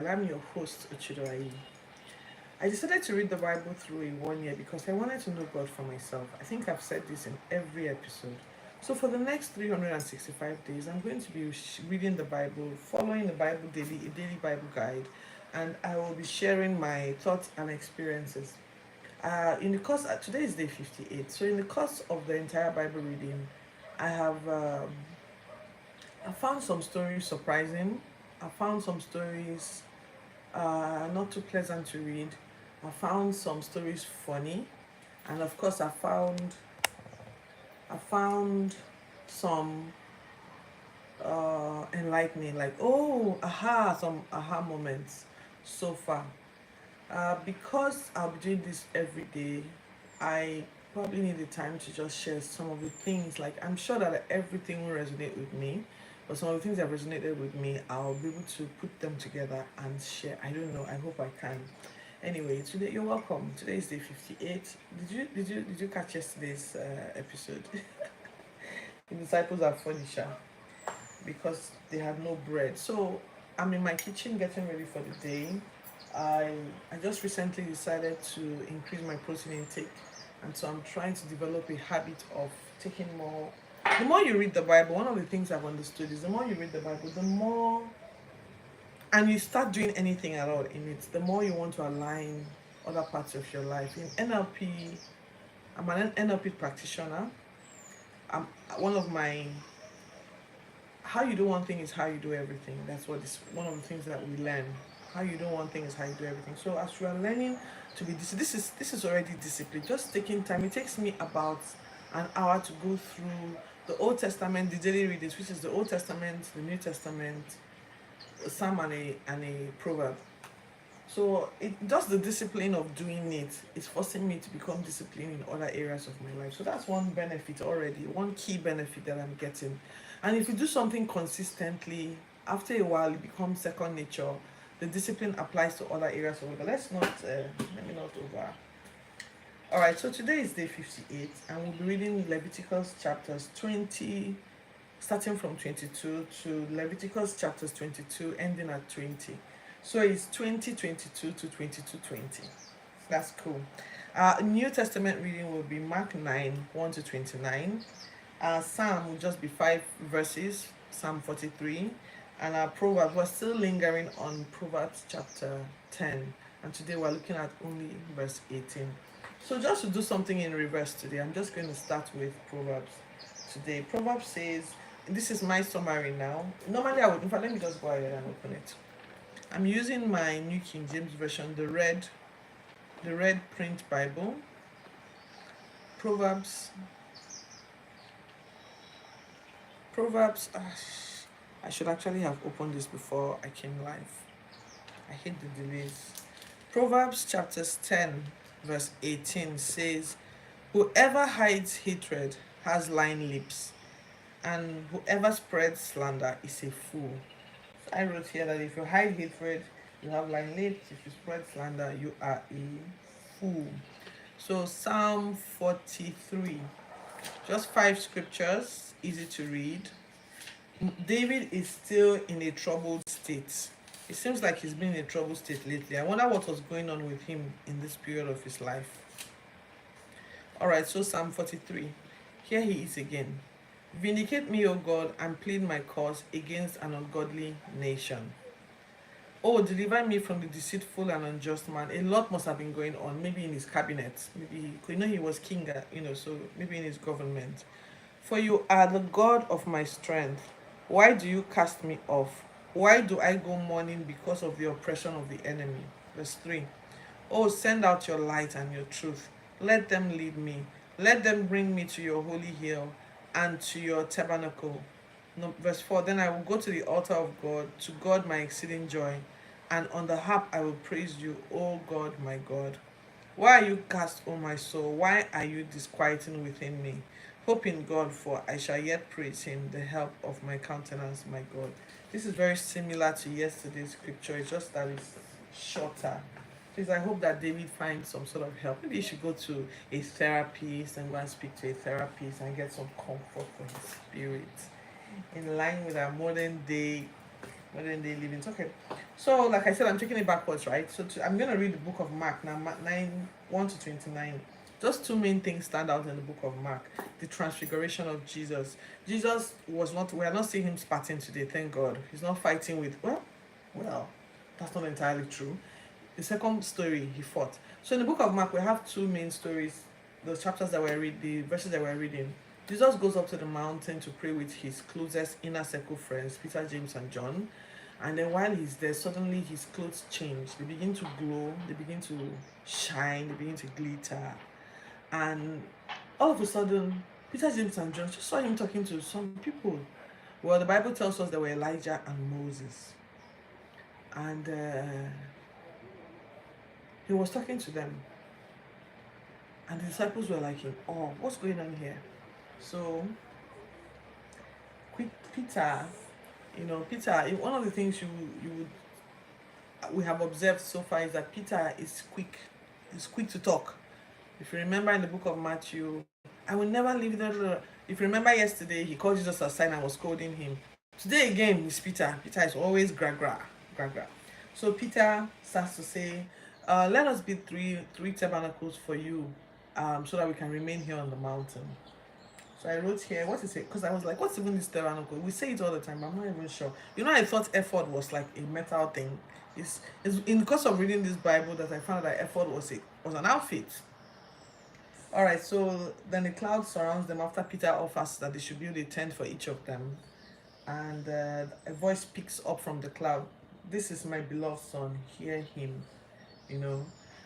I'm your host, Uchidoai. I decided to read the Bible through in 1 year because I wanted to know God for myself. I think I've said this in every episode. So for the next 365 days, I'm going to be reading the Bible, following the Bible daily, a daily Bible guide, and I will be sharing my thoughts and experiences. In the course, today is day 58. So in the course of the entire Bible reading, I have I found some stories surprising. I found some stories not too pleasant to read. I found some stories funny, and of course, I found some enlightening, like some aha moments so far. Because I'll be doing this every day, I probably need the time to just share some of the things. Like I'm sure that everything will resonate with me, but some of the things that resonated with me, I'll be able to put them together and share. I don't know. I hope I can. Anyway, today you're welcome. Today is day 58. Did you catch yesterday's episode? The disciples are funny, sha, because they had no bread. So I'm in my kitchen getting ready for the day. I I just recently decided to increase my protein intake, and so I'm trying to develop a habit of taking more. The more you read the Bible, one of the things I've understood is the more you read the Bible, the more, and you start doing anything at all in it, the more you want to align other parts of your life. In NLP, I'm an NLP practitioner. I'm one of my how you do one thing is how you do everything. That's what is one of the things that we learn. How you do one thing is how you do everything. So as you are learning to be this is already discipline. Just taking time. It takes me about an hour to go through the Old Testament, the daily readings, which is the Old Testament, the New Testament, a Psalm and a proverb. So it just the discipline of doing it is forcing me to become disciplined in other areas of my life. So that's one benefit already, one key benefit that I'm getting. And if you do something consistently, after a while it becomes second nature. The discipline applies to other areas of life. But let me not over. All right, so today is day 58, and we'll be reading Leviticus chapters 20, starting from 22 to Leviticus chapters 22, ending at 20. So it's 2022 to 22:20. That's cool. New Testament reading will be Mark 9, 1 to 29. Psalm will just be 5 verses, Psalm 43. And our Proverbs, we're still lingering on Proverbs chapter 10. And today we're looking at only verse 18. So just to do something in reverse today, I'm just going to start with Proverbs today. Proverbs says, this is my summary now. Normally I would, in fact, let me just go ahead and open it. I'm using my New King James Version, the red print Bible. Proverbs, Proverbs. I should actually have opened this before I came live. I hate the delays. Proverbs chapters 10, verse 18 says, "Whoever hides hatred has lying lips, and whoever spreads slander is a fool." So I wrote here that if you hide hatred, you have lying lips. If you spread slander, you are a fool. So Psalm 43, just 5 scriptures, easy to read. David is still in a troubled state. It seems like he's been in a troubled state lately. I wonder what was going on with him in this period of his life. All right, so Psalm 43. Here he is again. "Vindicate me, O God, and plead my cause against an ungodly nation. Oh, deliver me from the deceitful and unjust man." A lot must have been going on, maybe in his cabinet. Maybe, he was king, so maybe in his government. "For you are the God of my strength. Why do you cast me off? Why do I go mourning because of the oppression of the enemy?" Verse 3. "Oh, send out your light and your truth. Let them lead me. Let them bring me to your holy hill and to your tabernacle." No, verse 4. "Then I will go to the altar of God, to God my exceeding joy, and on the harp I will praise you, O God my God. Why are you cast, O my soul? Why are you disquieting within me? Hope in God, for I shall yet praise him, the help of my countenance, my God." This is very similar to yesterday's scripture. It's just that it's shorter. Please, I hope that David finds some sort of help. Maybe he should go to a therapist and go and speak to a therapist and get some comfort for his spirit, in line with our modern day modern day living. Okay. So, like I said, I'm taking it backwards, right? So, I'm going to read the book of Mark now, 9 1 to 29. Just two main things stand out in the book of Mark: the transfiguration of Jesus. Jesus was not, we are not seeing him sparting today, thank God. He's not fighting with, well, that's not entirely true. The second story, he fought. So, in the book of Mark, we have two main stories, the chapters that we're reading, the verses that we're reading. Jesus goes up to the mountain to pray with his closest inner circle friends, Peter, James, and John. And then while he's there, suddenly his clothes change. They begin to glow, they begin to shine, they begin to glitter. And all of a sudden, Peter, James, and John just saw him talking to some people. Well, the Bible tells us there were Elijah and Moses. And he was talking to them. And the disciples were like, oh, what's going on here? So, Peter, Peter, one of the things you would we have observed so far is that Peter is quick. He's quick to talk. If you remember in the book of Matthew, I will never leave that. If you remember yesterday, he called Jesus aside and was scolding him. Today again, it's Peter. Peter is always gra gra, gra gra. So Peter starts to say, let us build three tabernacles for you, so that we can remain here on the mountain. So I wrote here, what is it? Because I was like, what's even this tabernacle? We say it all the time, but I'm not even sure. I thought effort was like a metal thing. It's in the course of reading this Bible that I found that effort was an outfit. All right, so then the cloud surrounds them after Peter offers that they should build a tent for each of them. And a voice picks up from the cloud, "This is my beloved son, hear him."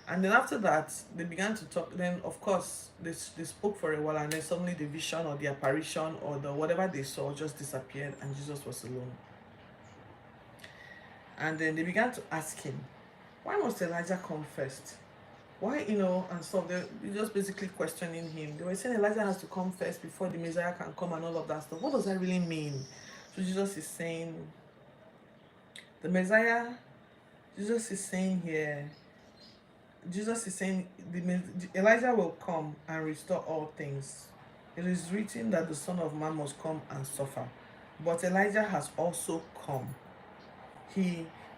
And then after that, they began to talk. Then, of course, they spoke for a while, and then suddenly the vision or the apparition or the whatever they saw just disappeared, and Jesus was alone. And then they began to ask him, why must Elijah come first? Why, and stuff. They're just basically questioning him. They were saying Elijah has to come first before the Messiah can come and all of that stuff. What does that really mean? So Jesus is saying, the Messiah, Jesus is saying here, Elijah will come and restore all things. It is written that the Son of Man must come and suffer. But Elijah has also come.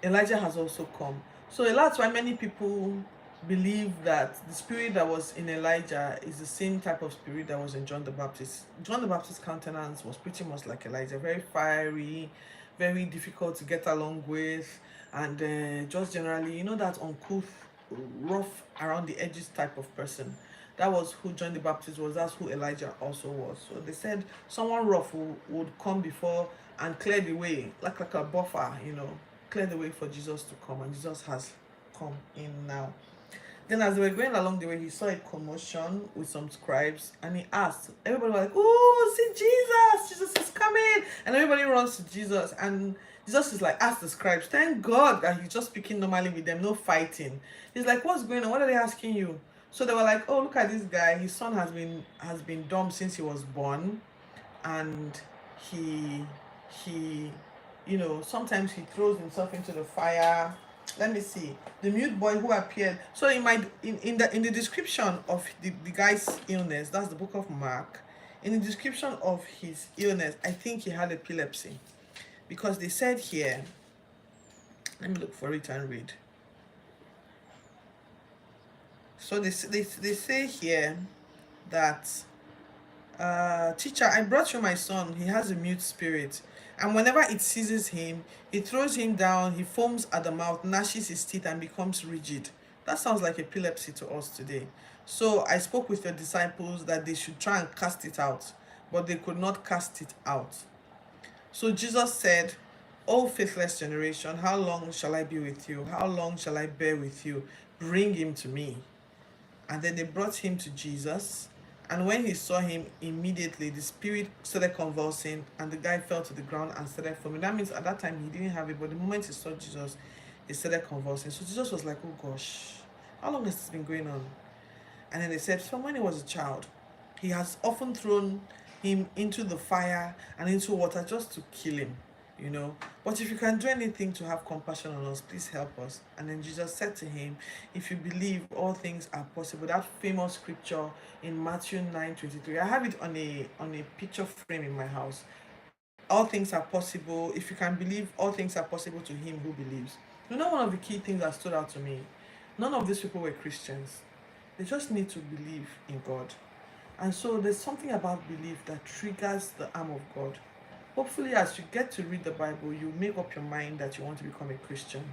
Elijah has also come. So that's why many people believe that the spirit that was in Elijah is the same type of spirit that was in John the Baptist. John the Baptist's countenance was pretty much like Elijah, very fiery, very difficult to get along with, and just generally, that uncouth, rough around the edges type of person. That was who John the Baptist was. That's who Elijah also was. So they said someone rough would come before and clear the way, like a buffer, clear the way for Jesus to come. And Jesus has come in now. Then as they were going along the way, he saw a commotion with some scribes, and he asked. Everybody was like, "Oh, see Jesus! Jesus is coming!" And everybody runs to Jesus, and Jesus is like, ask the scribes. Thank God that he's just speaking normally with them, no fighting. He's like, what's going on? What are they asking you? So they were like, oh, look at this guy. His son has been dumb since he was born, and he sometimes he throws himself into the fire. Let me see, the mute boy who appeared. So in the description of the guy's illness, that's the book of Mark. In the description of his illness, I think he had epilepsy, because they said here, let me look for it and read. So they say here that, teacher, I brought you my son. He has a mute spirit, and whenever it seizes him, it throws him down. He foams at the mouth, gnashes his teeth, and becomes rigid. That sounds like epilepsy to us today. So I spoke with your disciples that they should try and cast it out, but they could not cast it out. So Jesus said, "O faithless generation, how long shall I be with you? How long shall I bear with you? Bring him to me." And then they brought him to Jesus. And when he saw him, immediately the spirit started convulsing, and the guy fell to the ground and started foaming. That means at that time he didn't have it, but the moment he saw Jesus, he started convulsing. So Jesus was like, oh gosh, how long has this been going on? And then they said, from when he was a child, he has often thrown him into the fire and into water just to kill him. But if you can do anything to have compassion on us, please help us. And then Jesus said to him, if you believe, all things are possible. That famous scripture in Matthew 9:23. I have it on a picture frame in my house. all things are possible. If you can believe, all things are possible to him who believes. You know, one of the key things that stood out to me, none of these people were Christians. They just need to believe in God. And so there's something about belief that triggers the arm of God. Hopefully, as you get to read the Bible, you make up your mind that you want to become a Christian,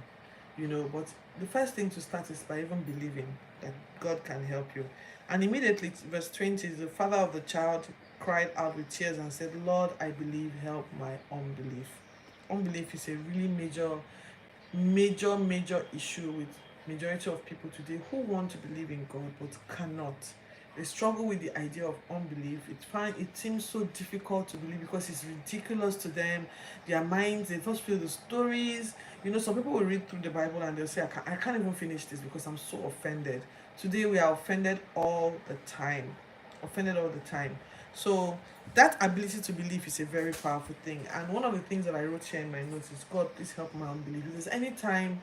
but the first thing to start is by even believing that God can help you. And immediately, verse 20, the father of the child cried out with tears and said, Lord, I believe, help my unbelief. Unbelief is a really major issue with majority of people today who want to believe in God but cannot. They struggle with the idea of unbelief. It seems so difficult to believe because it's ridiculous to them. Their minds, they just feel the stories. Some people will read through the Bible and they'll say, I can't even finish this because I'm so offended. Today we are offended all the time. Offended all the time. So that ability to believe is a very powerful thing. And one of the things that I wrote here in my notes is, God, please help my unbelief. Because any time,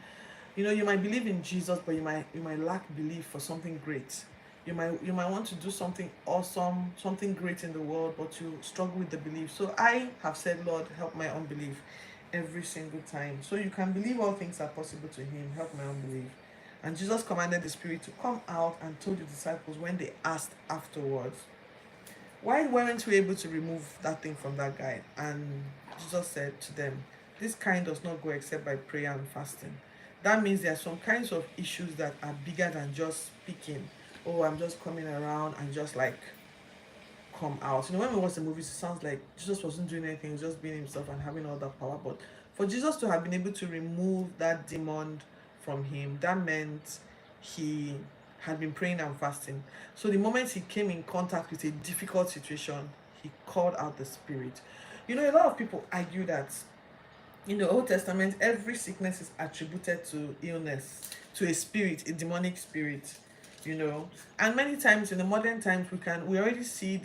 you might believe in Jesus, but you might lack belief for something great. You might want to do something awesome, something great in the world, but you struggle with the belief. So I have said, Lord, help my unbelief every single time. So you can believe all things are possible to him. Help my unbelief. And Jesus commanded the spirit to come out and told the disciples when they asked afterwards, why weren't we able to remove that thing from that guy? And Jesus said to them, this kind does not go except by prayer and fasting. That means there are some kinds of issues that are bigger than just speaking. Oh, I'm just coming around and just like come out. When we watch the movies, it sounds like Jesus wasn't doing anything, he was just being himself and having all that power. But for Jesus to have been able to remove that demon from him, that meant he had been praying and fasting. So the moment he came in contact with a difficult situation, he called out the spirit. A lot of people argue that in the Old Testament, every sickness is attributed to illness, to a spirit, a demonic spirit. And many times in the modern times we already see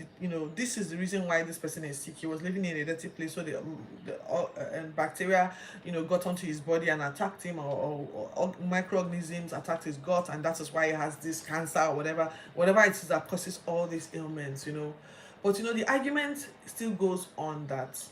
this is the reason why this person is sick. He was living in a dirty place, so the bacteria got onto his body and attacked him, or microorganisms attacked his gut, and that is why he has this cancer or whatever it is that causes all these ailments. But the argument still goes on that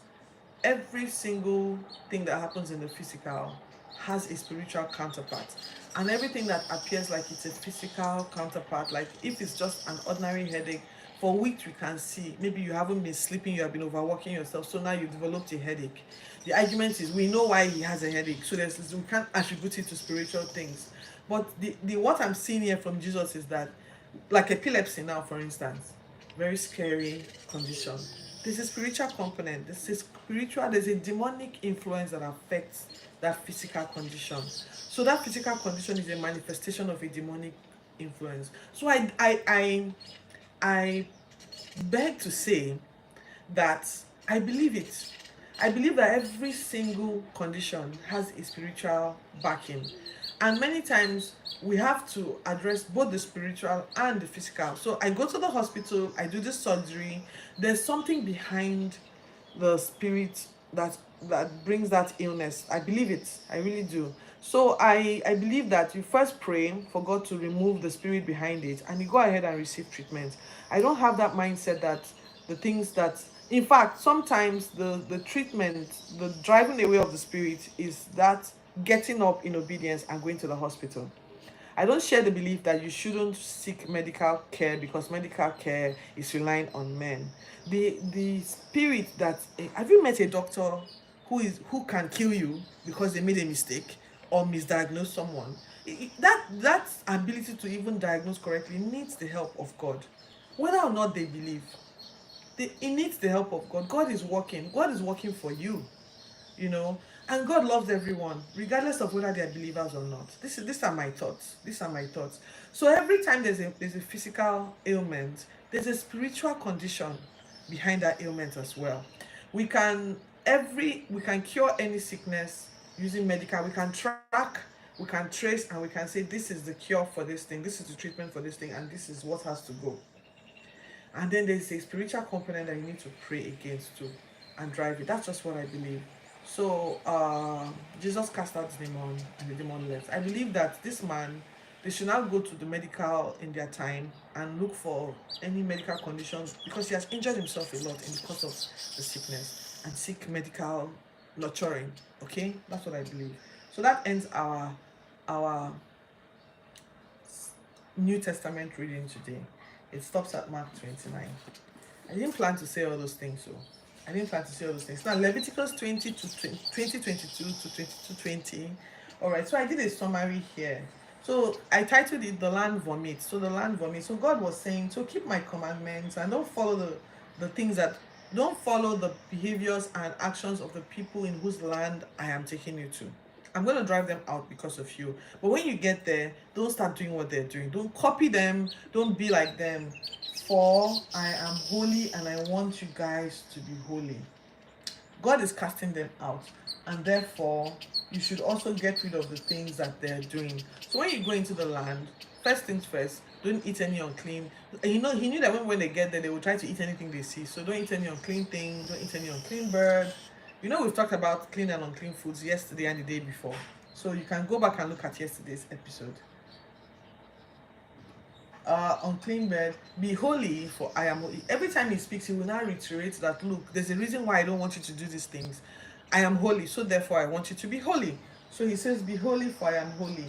every single thing that happens in the physical has a spiritual counterpart, and everything that appears like it's a physical counterpart, like if it's just an ordinary headache for which we can see, maybe you haven't been sleeping, you have been overworking yourself, so now you've developed a headache. The argument is we know why he has a headache, so we can't attribute it to spiritual things. But the what I'm seeing here from Jesus is that, like epilepsy now, for instance, very scary condition. There's a spiritual component. There's a demonic influence that affects that physical condition. So that physical condition is a manifestation of a demonic influence. So I beg to say that I believe it. I believe that every single condition has a spiritual backing. And many times we have to address both the spiritual and the physical. So I go to the hospital, I do this surgery. There's something behind the spirit that brings that illness. I believe it. I really do. So I believe that you first pray for God to remove the spirit behind it, and you go ahead and receive treatment. I don't have that mindset that the things that, in fact, sometimes the treatment, the driving away of the spirit is that getting up in obedience and going to the hospital. I don't share the belief that you shouldn't seek medical care because medical care is relying on men. The spirit that, have you met a doctor who can kill you because they made a mistake or misdiagnose someone? That ability to even diagnose correctly needs the help of God, whether or not they believe. It needs the help of God. God is working. God is working for you. And God loves everyone regardless of whether they're believers or not. These are my thoughts. So every time there's a physical ailment, there's a spiritual condition behind that ailment as well. We can cure any sickness using medical. We can track, we can trace, and we can say this is the cure for this thing, this is the treatment for this thing, and this is what has to go. And then there's a spiritual component that you need to pray against too and drive it. That's just what I believe. So Jesus cast out the demon and the demon left. I believe that this man, they should now go to the medical in their time and look for any medical conditions because he has injured himself a lot in the course of the sickness. and seek medical nurturing. Okay, that's what I believe. So that ends our New Testament reading today. It stops at Mark 29. I didn't plan to say all those things, so I didn't plan to say all those things. Now, Leviticus 2022 to 22:20. All right, so I did a summary here. So I titled it The Land Vomit. So the land vomit. So God was saying, so keep my commandments and don't follow the things that, don't follow the behaviors and actions of the people in whose land I am taking you to. I'm going to drive them out because of you. But when you get there, don't start doing what they're doing. Don't copy them. Don't be like them. For I am holy and I want you guys to be holy. God is casting them out. And therefore, you should also get rid of the things that they're doing. So when you go into the land, first things first, don't eat any unclean. And you know, he knew that when they get there, they will try to eat anything they see. So don't eat any unclean thing. Don't eat any unclean bird. You know, we've talked about clean and unclean foods yesterday and the day before. So you can go back and look at yesterday's episode. Unclean bird, be holy, for I am holy. Every time he speaks, he will now reiterate that, look, there's a reason why I don't want you to do these things. I am holy, so therefore I want you to be holy. So he says, be holy, for I am holy.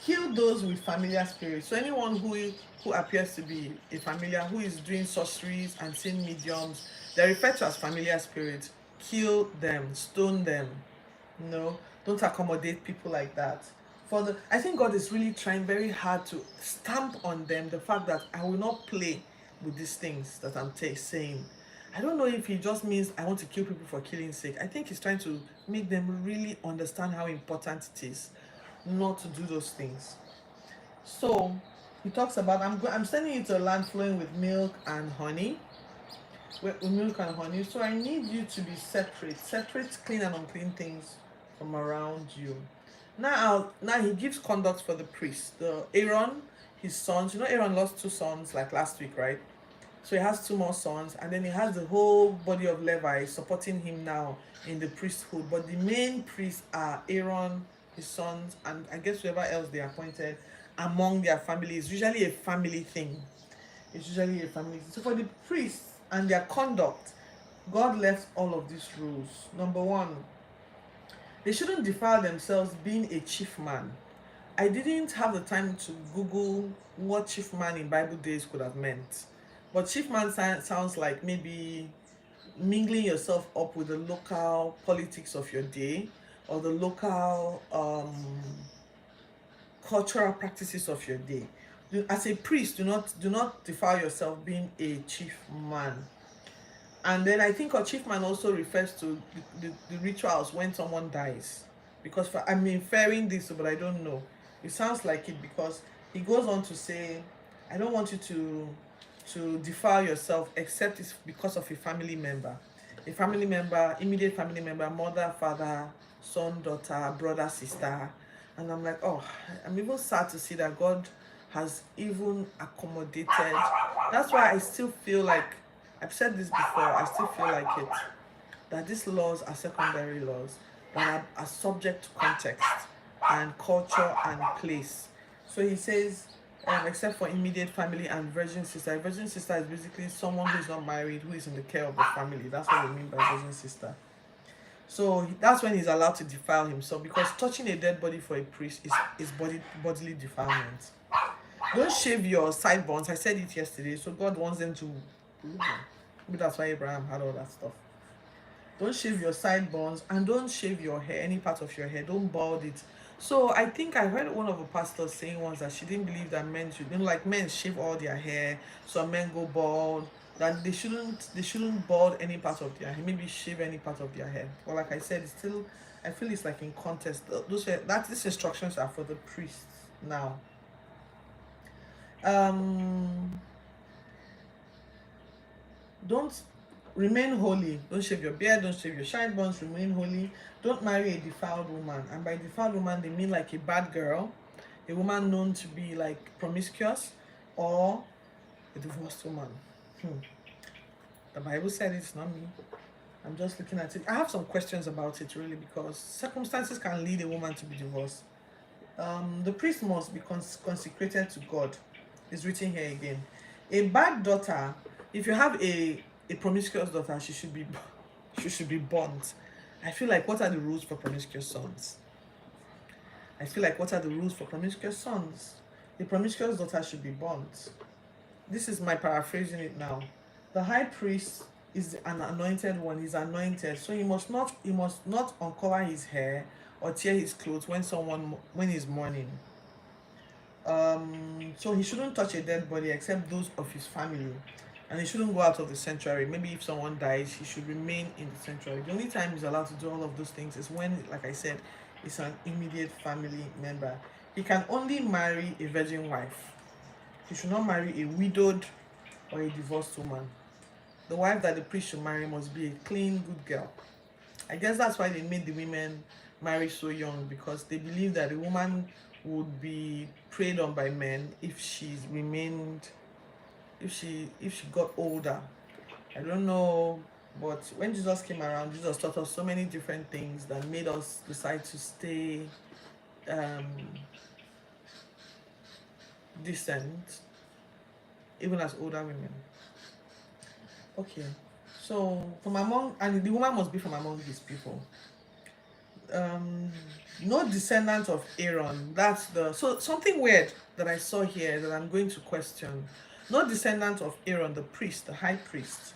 Kill those with familiar spirits. So anyone who appears to be a familiar, who is doing sorceries and seeing mediums, they're referred to as familiar spirits. Kill them, stone them. No, don't accommodate people like that. I think God is really trying very hard to stamp on them the fact that I will not play with these things that I'm saying. I don't know if he just means I want to kill people for killing's sake. I think he's trying to make them really understand how important it is not to do those things. So he talks about, I'm sending you to a land flowing with milk and honey. With milk and honey. So I need you to be separate clean and unclean things from around you. Now he gives conduct for the priest. Aaron, his sons. You know, Aaron lost 2 sons like last week, right? So he has 2 more sons, and then he has the whole body of Levi supporting him now in the priesthood. But the main priests are Aaron, his sons, and I guess whoever else they appointed among their family. It's usually a family thing. So for the priests and their conduct, God left all of these rules. Number 1, they shouldn't defile themselves being a chief man. I didn't have the time to Google what chief man in Bible days could have meant. But chief man sounds like maybe mingling yourself up with the local politics of your day or the local cultural practices of your day. As a priest, do not defile yourself being a chief man. And then I think a chief man also refers to the rituals when someone dies. Because I'm inferring this, but I don't know. It sounds like it because he goes on to say, I don't want you to defile yourself except it's because of a family member. A family member, immediate family member, mother, father, son, daughter, brother, sister. And I'm like, oh, I'm even sad to see that God has even accommodated. That's why I still feel like, I've said this before, I still feel like it, that these laws are secondary laws that are subject to context and culture and place. So he says, except for immediate family and virgin sister. A virgin sister is basically someone who is not married, who is in the care of the family. That's what we mean by virgin sister. So that's when he's allowed to defile himself, because touching a dead body for a priest is bodily defilement. Don't shave your sideburns. I said it yesterday. So God wants them to. Maybe that's why Abraham had all that stuff. Don't shave your sideburns and don't shave your hair, any part of your hair. Don't bald it. So I think I heard one of the pastors saying once that she didn't believe that men should, like men shave all their hair, some men go bald. That they shouldn't bald any part of their hair. Maybe shave any part of their hair. But like I said, it's still, I feel it's like in context. These instructions are for the priests now. Don't remain holy. Don't shave your beard. Don't shave your sideburns. Remain holy. Don't marry a defiled woman. And by defiled woman, they mean like a bad girl, a woman known to be like promiscuous, or a divorced woman. The Bible said it's not me. I'm just looking at it. I have some questions about it really, because circumstances can lead a woman to be divorced. The priest must be consecrated to God. It's written here again. A bad daughter, if you have a promiscuous daughter, she should be she should be burnt. I feel like, what are the rules for promiscuous sons? I feel like, what are the rules for promiscuous sons? The promiscuous daughter should be burnt. This is my paraphrasing it now. The high priest is an anointed one. He's anointed, so he must not uncover his hair or tear his clothes when he's mourning. So he shouldn't touch a dead body except those of his family, and he shouldn't go out of the sanctuary. Maybe if someone dies, he should remain in the sanctuary. The only time he's allowed to do all of those things is when, like I said, it's an immediate family member. He can only marry a virgin wife. He should not marry a widowed or a divorced woman. The wife that the priest should marry must be a clean, good girl. I guess that's why they made the women marry so young, because they believe that a woman would be preyed on by men if she's remained, if she got older. I don't know, but when Jesus came around, Jesus taught us so many different things that made us decide to stay um, decent, even as older women. Okay, so from among, and the woman must be from among his people. um no descendant of Aaron. That's the, so something weird that I saw here that I'm going to question. No descendant of Aaron, the priest, the high priest,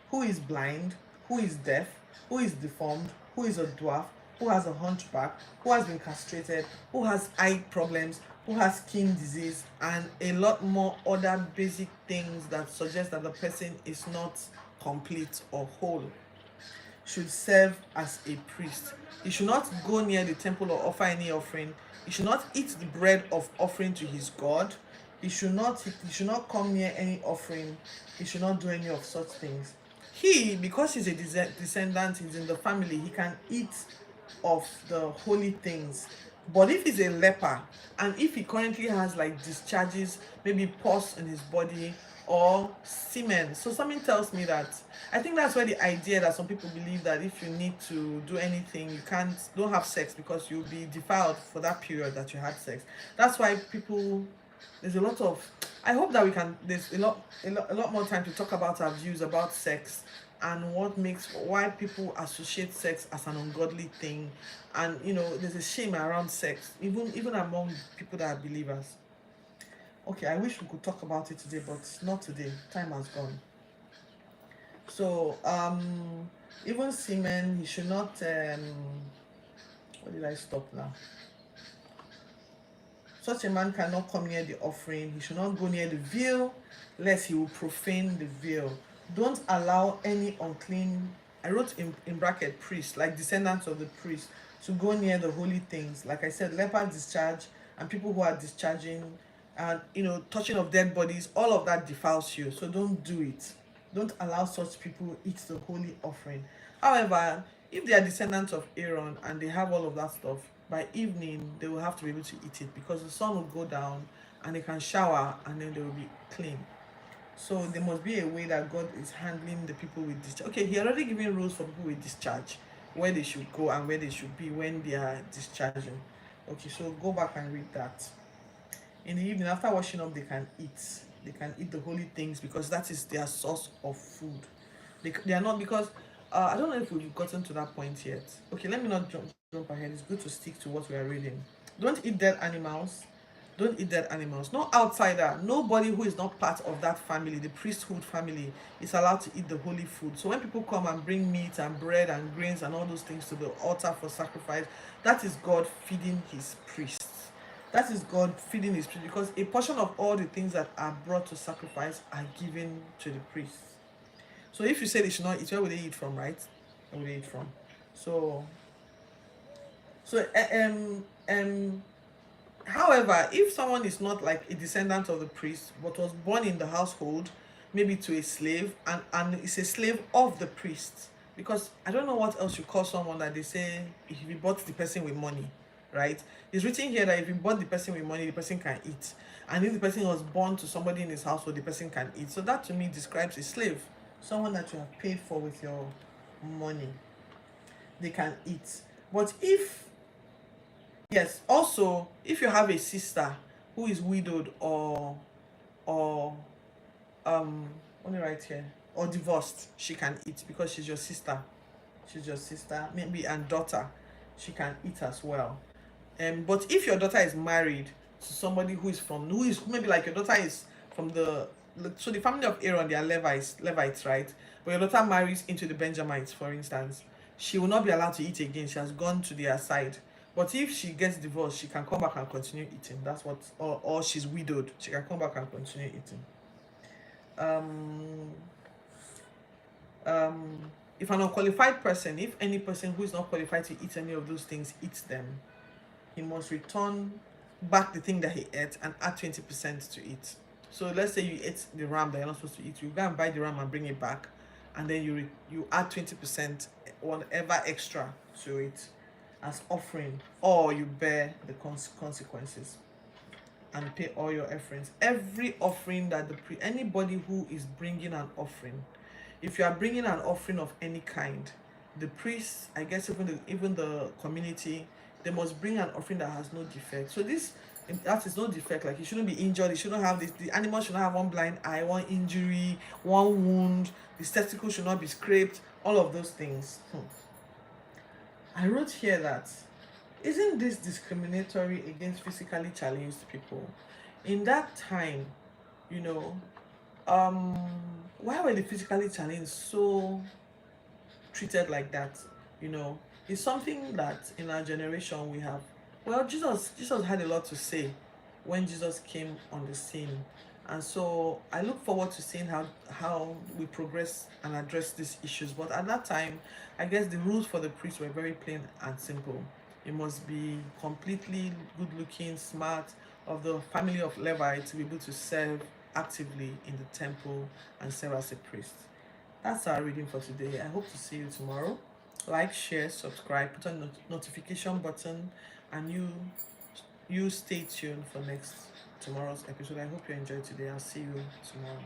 who is blind, who is deaf, who is deformed, who is a dwarf, who has a hunchback, who has been castrated, who has eye problems, who has skin disease, and a lot more other basic things that suggest that the person is not complete or whole, should serve as a priest. He should not go near the temple or offer any offering. He should not eat the bread of offering to his God. He should not come near any offering. He should not do any of such things. He, because he's a descendant, he's in the family, he can eat of the holy things. But if he's a leper, and if he currently has like discharges, maybe pus in his body or semen, so something tells me that, I think that's where the idea that some people believe that if you need to do anything, you don't have sex because you'll be defiled for that period that you had sex. That's why people, there's a lot of, I hope that we can, there's a lot more time to talk about our views about sex and why people associate sex as an ungodly thing. And there's a shame around sex, even among people that are believers. Okay, I wish we could talk about it today, but not today. Time has gone. So even semen, he should not what did I stop now? Such a man cannot come near the offering. He should not go near the veil, lest he will profane the veil. Don't allow any unclean, I wrote in bracket, priest, like descendants of the priest, to go near the holy things. Like I said, leper discharge and people who are discharging and touching of dead bodies, all of that defiles you. So don't do it. Don't allow such people eat the holy offering. However, if they are descendants of Aaron and they have all of that stuff, by evening they will have to be able to eat it, because the sun will go down and they can shower and then they will be clean. So there must be a way that God is handling the people with discharge. Okay, he already given rules for people with discharge, where they should go and where they should be when they are discharging. Okay, so go back and read that. In the evening, after washing up, they can eat. They can eat the holy things, because that is their source of food. They are not, because I don't know if we've gotten to that point yet. Okay, let me not jump ahead. It's good to stick to what we are reading. Don't eat dead animals. Don't eat dead animals. No outsider, nobody who is not part of that family, the priesthood family, is allowed to eat the holy food. So when people come and bring meat and bread and grains and all those things to the altar for sacrifice, that is God feeding his priests. That is God feeding his priest, because a portion of all the things that are brought to sacrifice are given to the priests. So if you say they should not eat, where will they eat from, right? Where will they eat from? So however, if someone is not like a descendant of the priest but was born in the household, maybe to a slave, and is a slave of the priest, because I don't know what else you call someone that they say if you bought the person with money, right? It's written here that if you bought the person with money, the person can eat. And if the person was born to somebody in his household, the person can eat. So that to me describes a slave, someone that you have paid for with your money. They can eat. But yes, also, if you have a sister who is widowed or what do I write here? Or divorced, she can eat because she's your sister. she's your sister, maybe, and daughter, she can eat as well. But if your daughter is married to somebody who is maybe like your daughter is from so the family of Aaron, they are Levites, right? But your daughter marries into the Benjamites, for instance, she will not be allowed to eat again. She has gone to their side. But if she gets divorced, she can come back and continue eating. That's what, or she's widowed, she can come back and continue eating. Um, um, if an unqualified person, if any person who is not qualified to eat any of those things eats them, he must return back the thing that he ate and add 20% to it. So let's say you ate the ram that you're not supposed to eat, you go and buy the ram and bring it back, and then you add 20%, whatever extra, to it as offering, or you bear the consequences and pay all your offerings. Every offering that anybody who is bringing an offering, if you are bringing an offering of any kind, the priest, I guess even the community, they must bring an offering that has no defect. So that is no defect. Like, it shouldn't be injured. It shouldn't have this. The animal should not have one blind eye, one injury, one wound. The testicle should not be scraped. All of those things. I wrote here that, isn't this discriminatory against physically challenged people? In that time, you know, why were the physically challenged so treated like that? You know, it's something that in our generation we have. Well, Jesus had a lot to say when Jesus came on the scene. And so I look forward to seeing how we progress and address these issues. But at that time, I guess the rules for the priests were very plain and simple. You must be completely good looking, smart, of the family of Levi, to be able to serve actively in the temple and serve as a priest. That's our reading for today. I hope to see you tomorrow. Like, share, subscribe, put on the notification button, and you stay tuned for tomorrow's episode. I hope you enjoyed today. I'll see you tomorrow.